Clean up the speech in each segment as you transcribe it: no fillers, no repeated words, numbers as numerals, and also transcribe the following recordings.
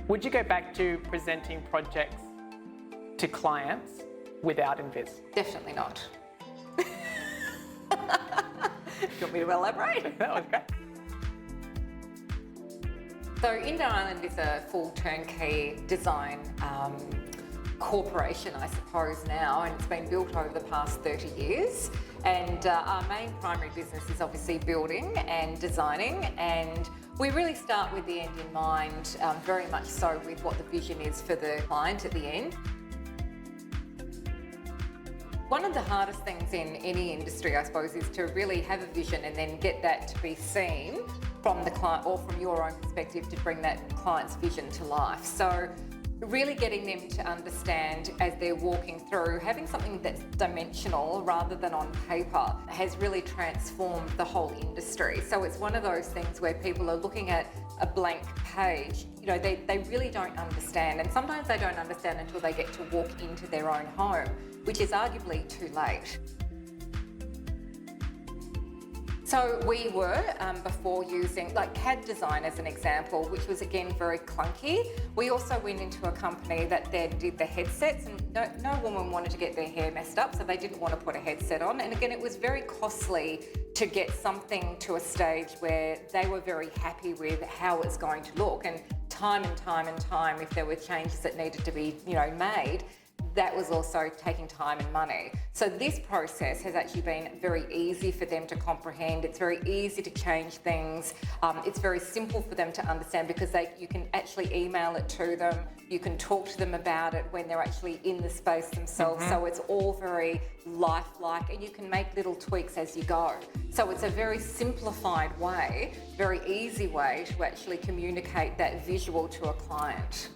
Would you go back to presenting projects to clients without Enviz? Definitely not. Do you want me to elaborate? That was great. So Indah Island is a full turnkey design corporation, I suppose now, and it's been built over the past 30 years. And our main primary business is obviously building and designing, and we really start with the end in mind, very much so with what the vision is for the client at the end. One of the hardest things in any industry, I suppose, is to really have a vision and then get that to be seen from the client or from your own perspective to bring that client's vision to life. So really getting them to understand as they're walking through, having something that's dimensional rather than on paper has really transformed the whole industry. So it's one of those things where people are looking at a blank page, you know, they really don't understand, and sometimes they don't understand until they get to walk into their own home, which is arguably too late. So we were, before using like CAD design as an example, which was again very clunky. We also went into a company that did the headsets, and no woman wanted to get their hair messed up, so they didn't want to put a headset on. And again, it was very costly to get something to a stage where they were very happy with how it's going to look. And time, if there were changes that needed to be, you know, made, that was also taking time and money. So this process has actually been very easy for them to comprehend. It's very easy to change things. It's very simple for them to understand because you can actually email it to them. You can talk to them about it when they're actually in the space themselves. So it's all very lifelike, and you can make little tweaks as you go. So it's a very simplified way, very easy way to actually communicate that visual to a client.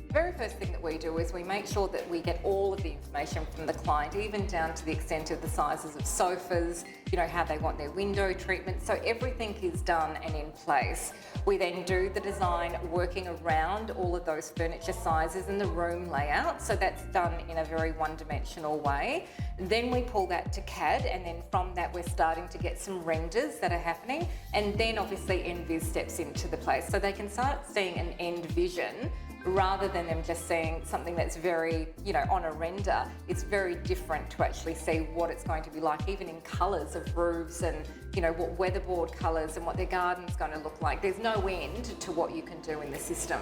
The very first thing that we do is we make sure that we get all of the information from the client, even down to the extent of the sizes of sofas, you know, how they want their window treatment. So everything is done and in place. We then do the design working around all of those furniture sizes and the room layout. So that's done in a very one-dimensional way. Then we pull that to CAD, and then from that we're starting to get some renders that are happening. And then obviously Enviz steps into the place. So they can start seeing an end vision rather than them just seeing something that's very, you know, on a render. It's very different to actually see what it's going to be like, even in colours of roofs and, you know, what weatherboard colours and what their garden's going to look like. There's no end to what you can do in the system.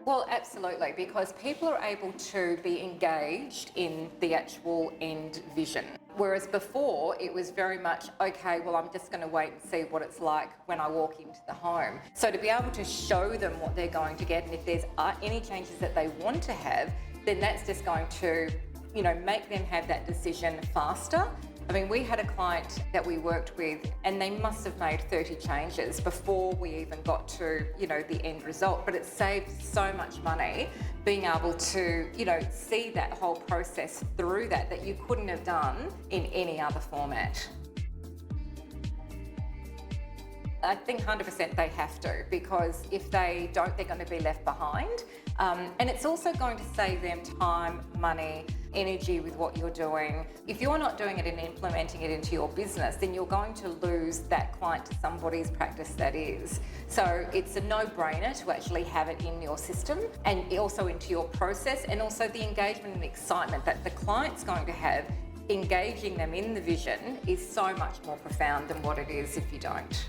Well, absolutely, because people are able to be engaged in the actual end vision. Whereas before, it was very much, okay, well, I'm just going to wait and see what it's like when I walk into the home. So to be able to show them what they're going to get, and if there's any changes that they want to have, then that's just going to, you know, make them have that decision faster. I mean, we had a client that we worked with, and they must have made 30 changes before we even got to, you know, the end result. But it saved so much money being able to, you know, see that whole process through that you couldn't have done in any other format. I think 100% they have to, because if they don't, they're going to be left behind. And it's also going to save them time, money, energy with what you're doing. If you're not doing it and implementing it into your business, then you're going to lose that client to somebody's practice that is. So it's a no-brainer to actually have it in your system and also into your process, and also the engagement and excitement that the client's going to have engaging them in the vision is so much more profound than what it is if you don't.